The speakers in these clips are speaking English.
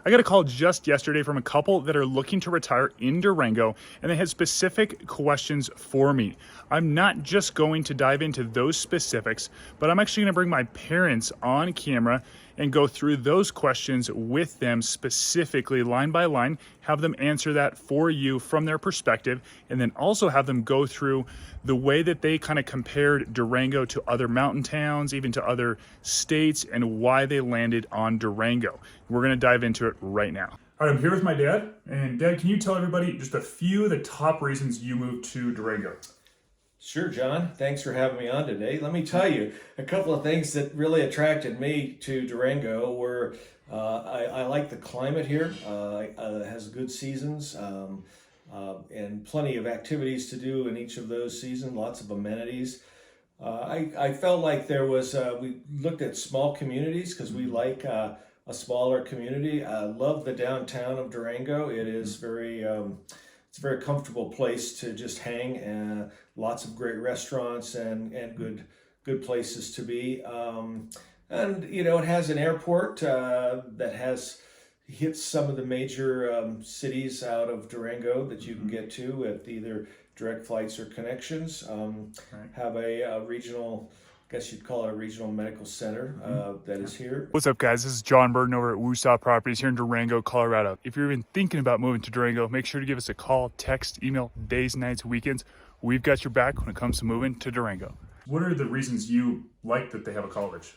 I got a call just yesterday from a couple that are looking to retire in Durango, and they had specific questions for me. I'm not just going to dive into those specifics, but I'm actually going to bring my parents on camera and go through those questions with them specifically, line by line, have them answer that for you from their perspective, and then also have them go through the way that they kind of compared Durango to other mountain towns, even to other states, and why they landed on Durango. We're going to dive into it right now. All right, I'm here with my dad. And Dad, can you tell everybody just a few of the top reasons you moved to Durango? Sure, John. Thanks for having me on today. Let me tell you a couple of things that really attracted me to Durango were I like the climate here. It has good seasons and plenty of activities to do in each of those seasons, lots of amenities. I felt like there was, we looked at small communities because we like a smaller community. I love the downtown of Durango. It is it's a very comfortable place to just hang, and lots of great restaurants and good places to be. And you know, it has an airport that hits some of the major cities out of Durango that you can get to with either direct flights or connections. Have a regional, I guess you'd call it a regional medical center that is here. What's up, guys? This is Jon Burden over at Woosah Properties here in Durango, Colorado. If you're even thinking about moving to Durango, make sure to give us a call, text, email, days, nights, weekends. We've got your back when it comes to moving to Durango. What are the reasons you like that they have a college?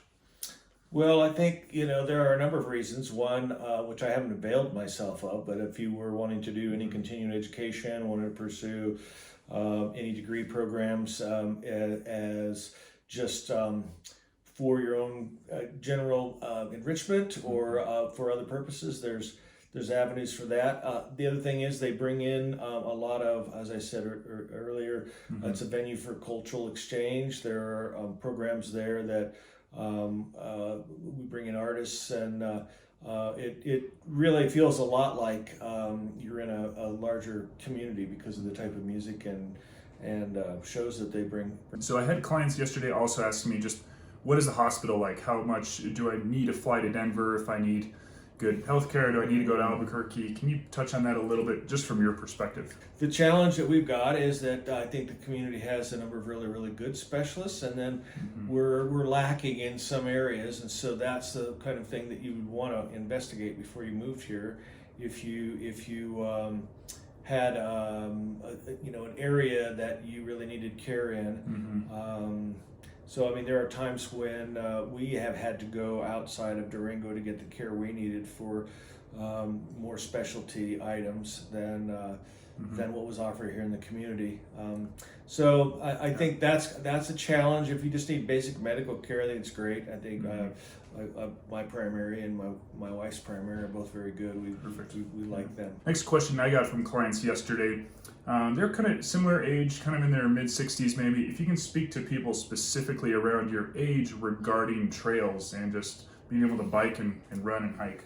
Well, I think, you know, there are a number of reasons. One, which I haven't availed myself of, but if you were wanting to do any continuing education, wanted to pursue any degree programs as just for your own general enrichment or for other purposes, there's avenues for that. The other thing is they bring in a lot of, as I said earlier, it's a venue for cultural exchange. There are programs there that we bring in artists, and it really feels a lot like you're in a larger community because of the type of music and shows that they bring. So I had clients yesterday also asking me just, what is the hospital like? How much do I need to fly to Denver if I need good healthcare? Do I need to go to Albuquerque? Can you touch on that a little bit just from your perspective? The challenge that we've got is that I think the community has a number of really, really good specialists, and then we're lacking in some areas, and so that's the kind of thing that you would want to investigate before you moved here. If you had you know, an area that you really needed care in. So I mean, there are times when we have had to go outside of Durango to get the care we needed for more specialty items than what was offered here in the community. So I think that's a challenge. If you just need basic medical care, I think it's great. I think my primary and my wife's primary are both very good. We like them. Next question I got from clients yesterday. They're kind of similar age, kind of in their mid-60s maybe. If you can speak to people specifically around your age regarding trails and just being able to bike and run and hike.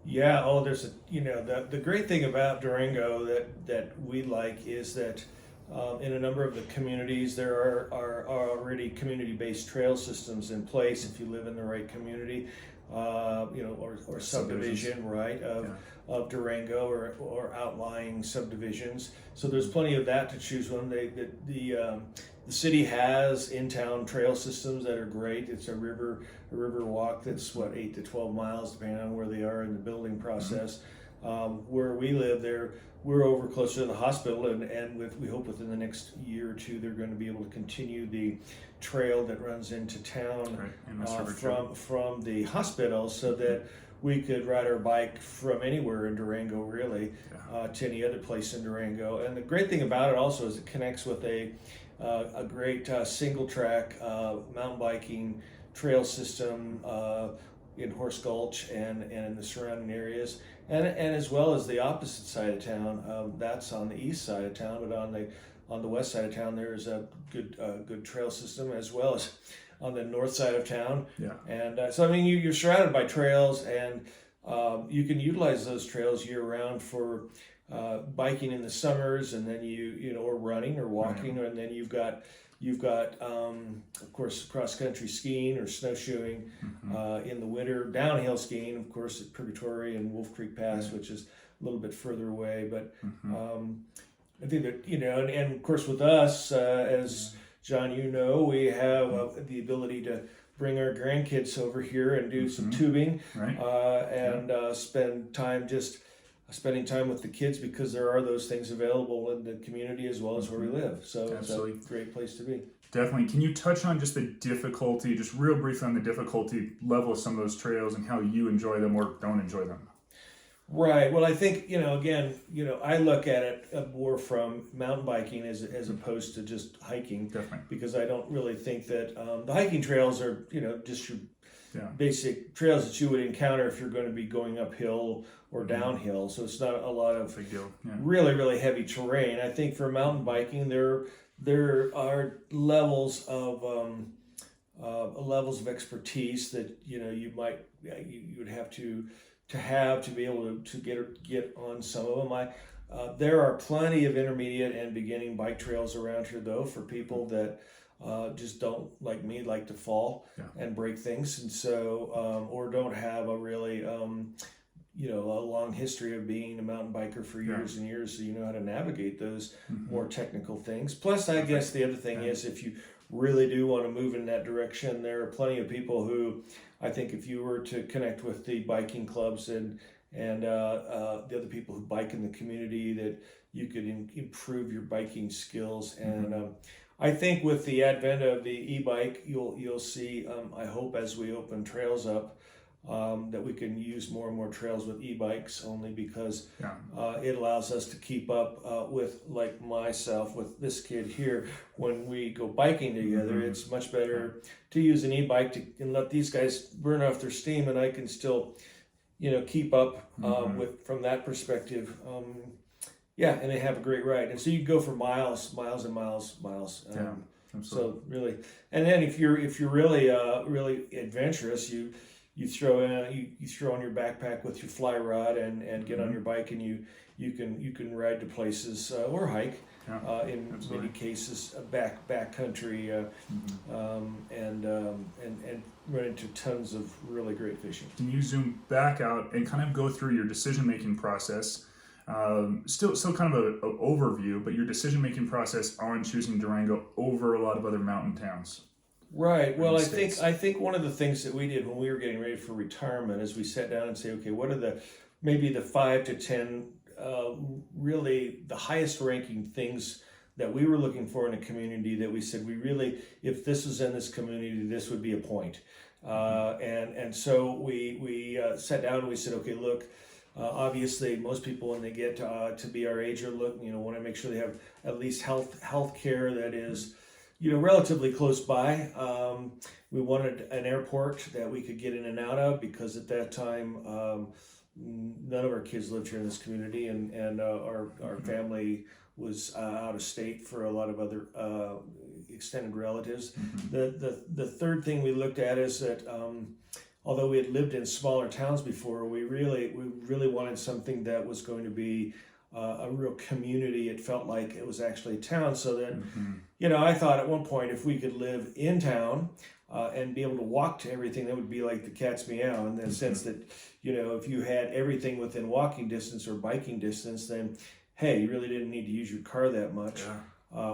Yeah, there's you know, the great thing about Durango that we like is that in a number of the communities there are already community-based trail systems in place if you live in the right community, you know, or subdivision, right, of Durango or outlying subdivisions. So there's plenty of that to choose from. The city has in-town trail systems that are great. It's a river walk that's 8 to 12 miles depending on where they are in the building process. Where we live, we're over closer to the hospital, and we hope within the next year or two they're going to be able to continue the trail that runs into town from the hospital, so that we could ride our bike from anywhere in Durango, really, to any other place in Durango. And the great thing about it also is it connects with a great single track mountain biking trail system in Horse Gulch and in the surrounding areas, and as well as the opposite side of town. That's on the east side of town, but on the west side of town there's a good trail system, as well as on the north side of town. And so I mean, you're surrounded by trails, and you can utilize those trails year round for biking in the summers, and then you know, or running or walking, and then you've got You've got, of course, cross-country skiing or snowshoeing in the winter. Downhill skiing, of course, at Purgatory and Wolf Creek Pass, which is a little bit further away. But I think that, and of course with us, as John, we have the ability to bring our grandkids over here and do some tubing and spending time with the kids, because there are those things available in the community as well as where we live. So Absolutely. It's a great place to be. Definitely. Can you touch on just the difficulty, just real briefly on the difficulty level of some of those trails and how you enjoy them or don't enjoy them? Right. Well, I think, again, I look at it more from mountain biking as opposed to just hiking. Definitely. Because I don't really think that the hiking trails are, just your basic trails that you would encounter if you're going to be going uphill or downhill. So it's not a lot of really, really heavy terrain. I think for mountain biking, there are levels of expertise that, you would have to be able to get on some of them. There are plenty of intermediate and beginning bike trails around here, though, for people that just don't, like me, like to fall and break things, and so or don't have a really a long history of being a mountain biker for years and years, so you know how to navigate those more technical things. Plus, I guess the other thing is, if you really do want to move in that direction, there are plenty of people who, I think, if you were to connect with the biking clubs and the other people who bike in the community, that you could improve your biking skills. And I think with the advent of the e-bike, you'll see, I hope, as we open trails up, that we can use more and more trails with e-bikes, only because it allows us to keep up with, like myself, with this kid here. When we go biking together, it's much better to use an e-bike and let these guys burn off their steam, and I can still, keep up from that perspective. And they have a great ride, and so you go for miles and miles. So really, and then if you're really really adventurous, you throw on your backpack with your fly rod and get on your bike, and you can ride to places or hike in many cases back country and run into tons of really great fishing. Can you zoom back out and kind of go through your decision-making process? Still kind of an overview, but your decision-making process on choosing Durango over a lot of other mountain towns. Right. Well, I think one of the things that we did when we were getting ready for retirement is we sat down and say, okay, what are maybe the 5 to 10 really the highest ranking things that we were looking for in a community, that we said, if this was in this community, this would be a point. And so we sat down and we said, okay, look, obviously most people when they get to be our age want to make sure they have at least health care that is relatively close by. We wanted an airport that we could get in and out of, because at that time none of our kids lived here in this community, and our family was out of state for a lot of other extended relatives. The third thing we looked at is that although we had lived in smaller towns before, we really wanted something that was going to be a real community. It felt like it was actually a town, so that I thought at one point, if we could live in town and be able to walk to everything, that would be like the cat's meow, in the sense that if you had everything within walking distance or biking distance, then hey, you really didn't need to use your car that much,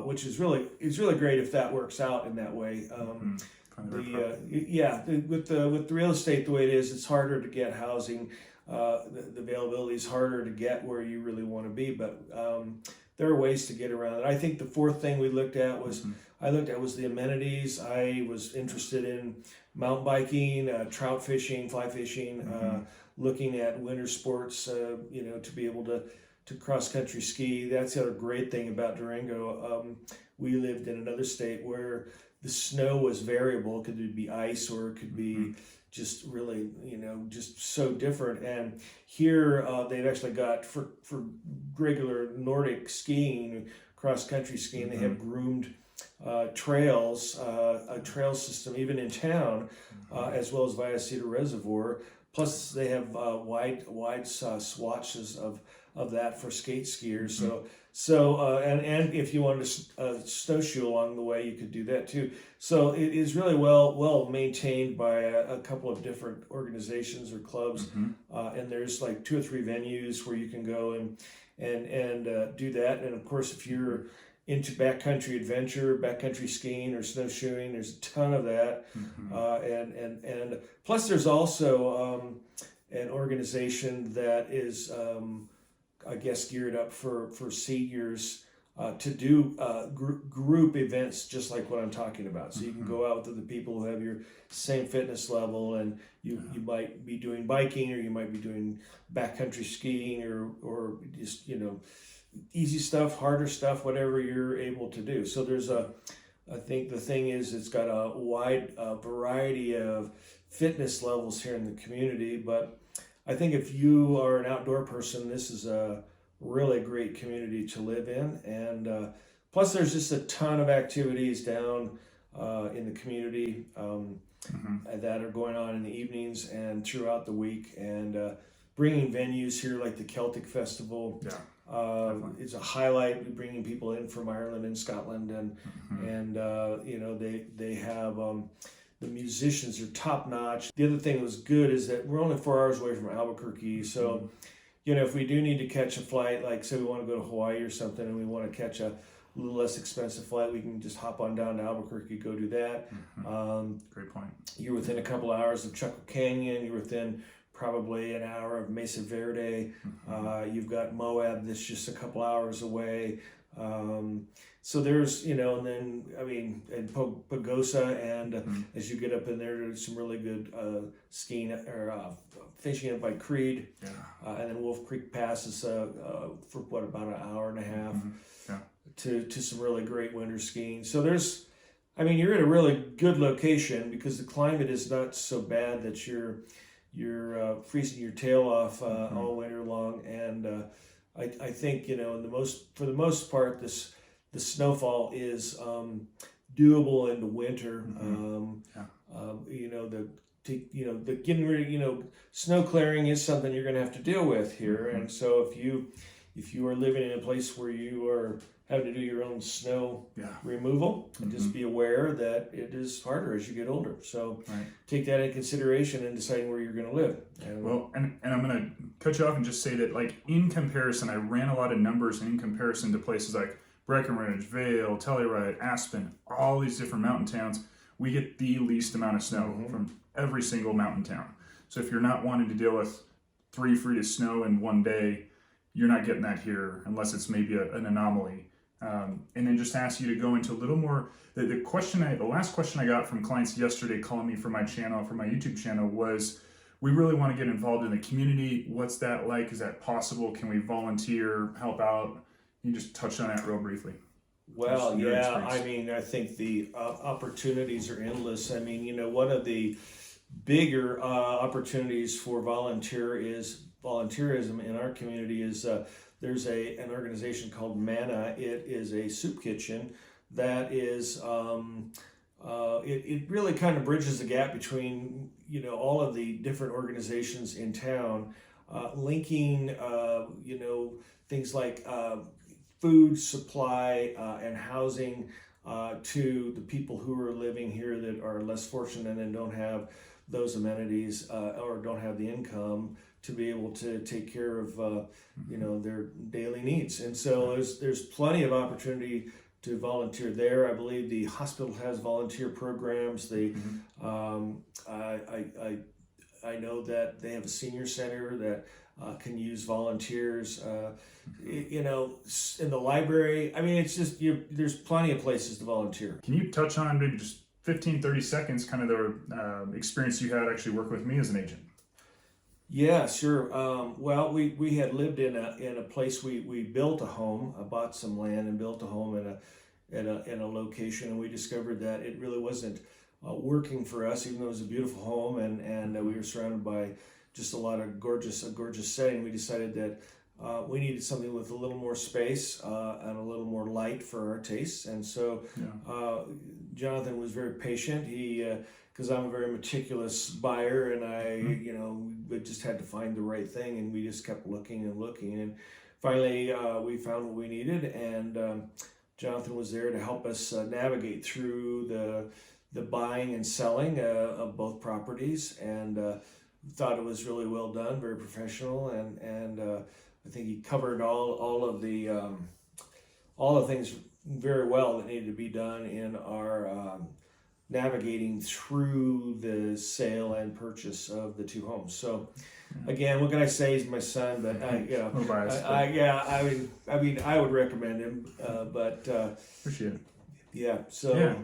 which is really great if that works out in that way. With the real estate the way it is, it's harder to get housing. The availability is harder to get where you really want to be, but there are ways to get around it. I think the fourth thing we looked at was the amenities. I was interested in mountain biking, trout fishing, fly fishing, looking at winter sports, to be able to cross country ski. That's the other great thing about Durango. We lived in another state where the snow was variable. It could be ice, or it could be just really, just so different. And here they've actually got, for regular Nordic skiing, cross-country skiing, they have groomed trails, a trail system even in town, as well as via Cedar Reservoir. Plus, they have wide swatches of that for skate skiers. And if you wanted to snowshoe along the way, you could do that too. So it is really well maintained by a couple of different organizations or clubs, and there's like 2 or 3 venues where you can go and do that. And of course, if you're into backcountry adventure, backcountry skiing or snowshoeing, there's a ton of that. And plus, there's also an organization that is I guess geared up for seniors to do group events just like what I'm talking about. So you can go out with other people who have your same fitness level, and you might be doing biking, or you might be doing backcountry skiing, or just easy stuff, harder stuff, whatever you're able to do. So there's I think the thing is, it's got a wide variety of fitness levels here in the community, but I think if you are an outdoor person, this is a really great community to live in. And plus, there's just a ton of activities down in the community that are going on in the evenings and throughout the week. And bringing venues here like the Celtic Festival is a highlight. Bringing people in from Ireland and Scotland, and they have. The musicians are top notch. The other thing that was good is that we're only 4 hours away from Albuquerque. So, if we do need to catch a flight, like say we want to go to Hawaii or something, and we want to catch a little less expensive flight, we can just hop on down to Albuquerque, go do that. Great point. You're within a couple of hours of Chuckle Canyon. You're within probably an hour of Mesa Verde. You've got Moab that's just a couple hours away. So there's, and then, and Pagosa, and as you get up in there, there's some really good skiing or fishing up by Creed. And then Wolf Creek Pass is for about an hour and a half to some really great winter skiing. So there's, you're at a really good location because the climate is not so bad that you're freezing your tail off all winter long. And I think, for the most part, the snowfall is doable in the winter. The getting rid, snow clearing is something you're going to have to deal with here. And so if you are living in a place where you are having to do your own snow removal, just be aware that it is harder as you get older. So take that into consideration in deciding where you're going to live. And I'm going to cut you off and just say that, like, in comparison, I ran a lot of numbers in comparison to places like Breckenridge, Vail, Telluride, Aspen, all these different mountain towns. We get the least amount of snow from every single mountain town. So if you're not wanting to deal with 3 feet of snow in one day, you're not getting that here unless it's maybe an anomaly. And then just ask you to go into a little more. The last question I got from clients yesterday calling me for my YouTube channel was, we really want to get involved in the community. What's that like? Is that possible? Can we volunteer, help out? You just touched on that real briefly. Well, I think the opportunities are endless. One of the bigger opportunities for volunteerism in our community is there's an organization called MANA. It is a soup kitchen that is it really kind of bridges the gap between all of the different organizations in town, linking things like food supply and housing to the people who are living here that are less fortunate and don't have those amenities or don't have the income to be able to take care of their daily needs. And so there's plenty of opportunity to volunteer there. I believe the hospital has volunteer programs. I know that they have a senior center that can use volunteers. In the library, it's just there's plenty of places to volunteer. Can you touch on maybe just 15, 30 seconds, kind of the experience you had actually working with me as an agent? Yeah, sure. Well, we had lived in a place. We built a home. I bought some land and built a home in a location, and we discovered that it really wasn't working for us, even though it was a beautiful home and we were surrounded by just a gorgeous setting. We decided that we needed something with a little more space and a little more light for our tastes. And so Jonathan was very patient. because I'm a very meticulous buyer, and we just had to find the right thing, and we just kept looking and looking, and finally we found what we needed, and Jonathan was there to help us navigate through the buying and selling of both properties, and thought it was really well done, very professional, and I think he covered all of the things very well that needed to be done in our navigating through the sale and purchase of the two homes. So again, what can I say? He's my son, but I would recommend him. Appreciate it. Yeah. So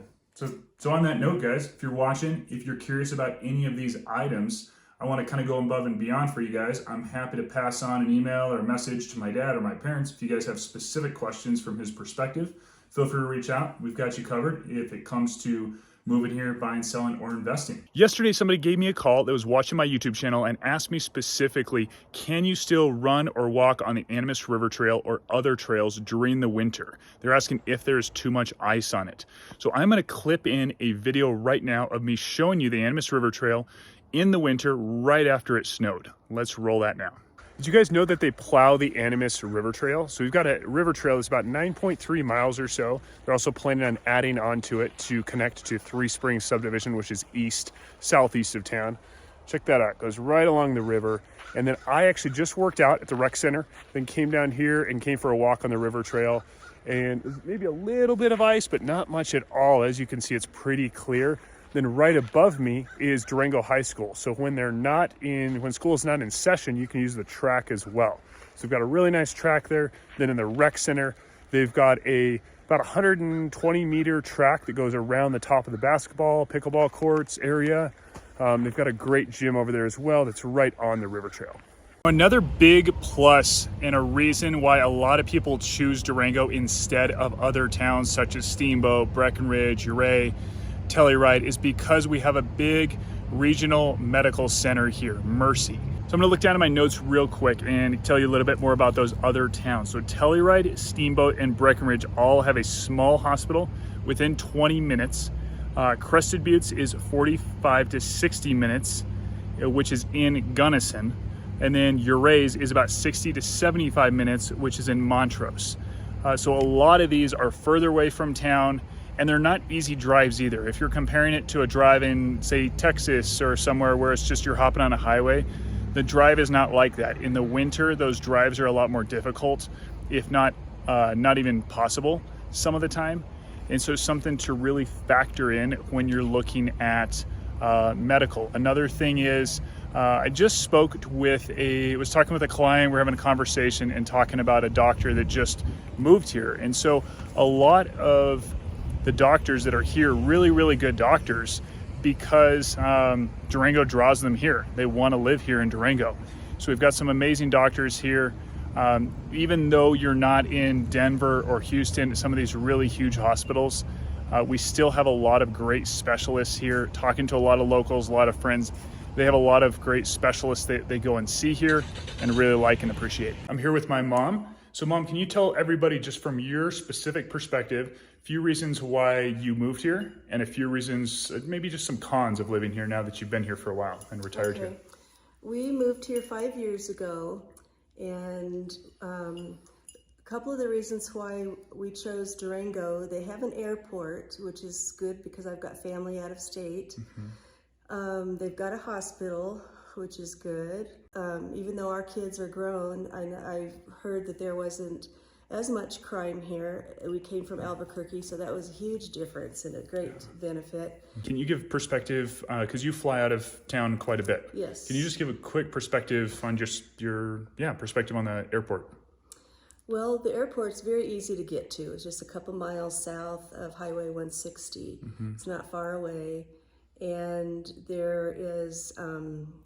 on that note, guys, if you're watching, if you're curious about any of these items, I want to kind of go above and beyond for you guys. I'm happy to pass on an email or a message to my dad or my parents. If you guys have specific questions from his perspective, feel free to reach out. We've got you covered if it comes to moving here, buying, selling, or investing. Yesterday, somebody gave me a call that was watching my YouTube channel and asked me specifically, can you still run or walk on the Animas River Trail or other trails during the winter? They're asking if there's too much ice on it. So I'm gonna clip in a video right now of me showing you the Animas River Trail in the winter right after it snowed. Let's roll that now. Did you guys know that they plow the Animas River Trail? So we've got a river trail that's about 9.3 miles or so. They're also planning on adding onto it to connect to Three Springs subdivision, which is southeast of town. Check that out, it goes right along the river. And then I actually just worked out at the rec center, then came down here and came for a walk on the river trail. And maybe a little bit of ice, but not much at all. As you can see, it's pretty clear. Then right above me is Durango High School. So when school is not in session, you can use the track as well. So we've got a really nice track there. Then in the rec center, they've got about 120 meter track that goes around the top of the basketball, pickleball courts area. They've got a great gym over there as well that's right on the river trail. Another big plus and a reason why a lot of people choose Durango instead of other towns such as Steamboat, Breckenridge, Ouray, Telluride is because we have a big regional medical center here, Mercy. So I'm gonna look down at my notes real quick and tell you a little bit more about those other towns. So Telluride, Steamboat, and Breckenridge all have a small hospital within 20 minutes. Crested Buttes is 45 to 60 minutes, which is in Gunnison. And then Ouray is about 60 to 75 minutes, which is in Montrose. So a lot of these are further away from town, and they're not easy drives either. If you're comparing it to a drive in, say, Texas or somewhere where it's just you're hopping on a highway, the drive is not like that. In the winter, those drives are a lot more difficult, if not even possible some of the time. And so something to really factor in when you're looking at medical. Another thing is, I just was talking with a client, we're having a conversation and talking about a doctor that just moved here. And so a lot of the doctors that are here, really, really good doctors, because Durango draws them here. They want to live here in Durango. So we've got some amazing doctors here. Even though you're not in Denver or Houston, some of these really huge hospitals, we still have a lot of great specialists here. Talking to a lot of locals, a lot of friends, they have a lot of great specialists that they go and see here and really like and appreciate. I'm here with my mom. So Mom, can you tell everybody just from your specific perspective, a few reasons why you moved here and a few reasons, maybe just some cons of living here now that you've been here for a while and retired here? We moved here 5 years ago, and a couple of the reasons why we chose Durango, they have an airport, which is good because I've got family out of state. They've got a hospital, which is good. Even though our kids are grown, I've heard that there wasn't as much crime here. We came from Albuquerque, so that was a huge difference and a great benefit. Can you give perspective, because you fly out of town quite a bit. Yes. Can you just give a quick perspective on just your perspective on the airport? Well, the airport's very easy to get to. It's just a couple miles south of Highway 160. It's not far away. And there is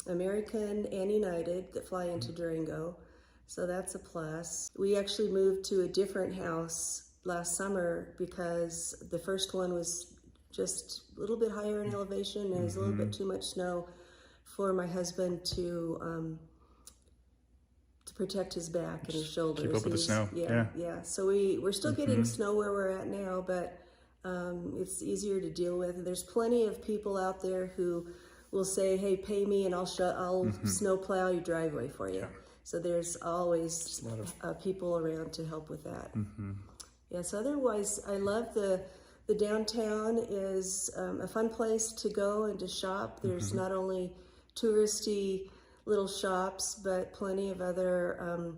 American and United that fly into Durango, so that's a plus. We actually moved to a different house last summer because the first one was just a little bit higher in elevation and there's a little bit too much snow for my husband to protect his back and his shoulders. Keep up with the snow. Yeah. So we're still getting snow where we're at now, but It's easier to deal with. There's plenty of people out there who will say, "Hey, pay me, and I'll snow plow your driveway for you." So there's always people around to help with that. Yes. Otherwise, I love the downtown is a fun place to go and to shop. There's not only touristy little shops, but plenty of other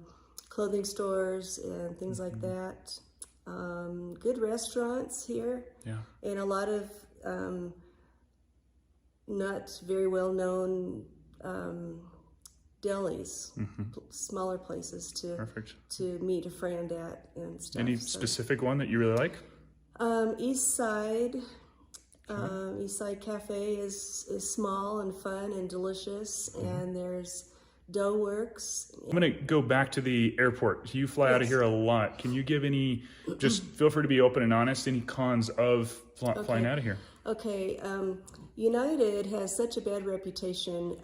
clothing stores and things like that. Good restaurants here, and a lot of not very well known delis, smaller places to meet a friend at and stuff. Any specific one that you really like? East Side. East Side Cafe is small and fun and delicious, and there's Dough Works. I'm going to go back to the airport. You fly out of here a lot. Can you give any, just feel free to be open and honest, any cons of flying out of here? Okay. United has such a bad reputation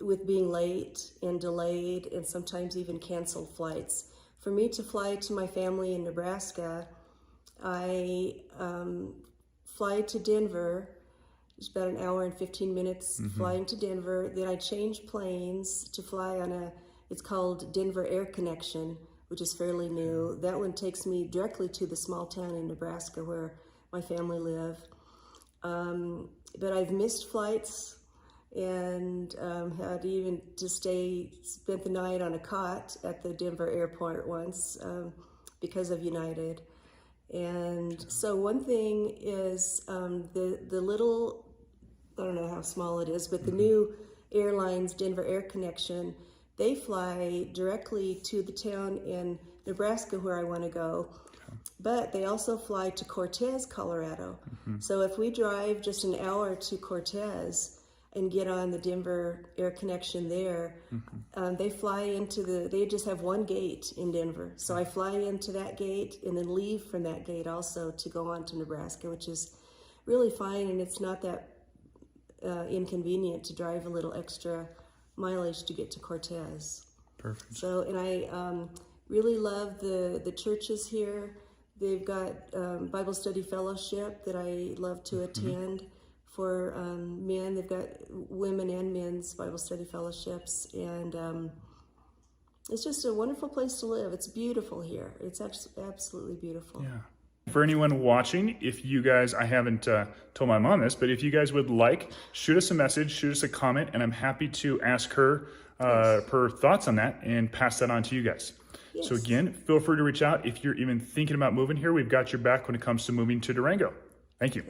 with being late and delayed and sometimes even canceled flights. For me to fly to my family in Nebraska, I fly to Denver. It's about an hour and 15 minutes flying to Denver. Then I change planes to fly on it's called Denver Air Connection, which is fairly new. That one takes me directly to the small town in Nebraska where my family live. But I've missed flights and had even to spent the night on a cot at the Denver airport once because of United. And so one thing is the little, I don't know how small it is, but the new Airlines Denver Air Connection, they fly directly to the town in Nebraska where I want to go. But they also fly to Cortez, Colorado. So if we drive just an hour to Cortez and get on the Denver Air Connection there, they fly they just have one gate in Denver. So I fly into that gate and then leave from that gate also to go on to Nebraska, which is really fine, and it's not that inconvenient to drive a little extra mileage to get to Cortez. Perfect. So, and I really love the churches here. They've got Bible study fellowship that I love to attend. For men, they've got women and men's Bible study fellowships, and it's just a wonderful place to live. It's beautiful here. It's absolutely beautiful. Yeah. For anyone watching, if you guys, I haven't told my mom this, but if you guys would like, shoot us a message, shoot us a comment, and I'm happy to ask her her thoughts on that and pass that on to you guys. Yes. So again, feel free to reach out if you're even thinking about moving here. We've got your back when it comes to moving to Durango. Thank you.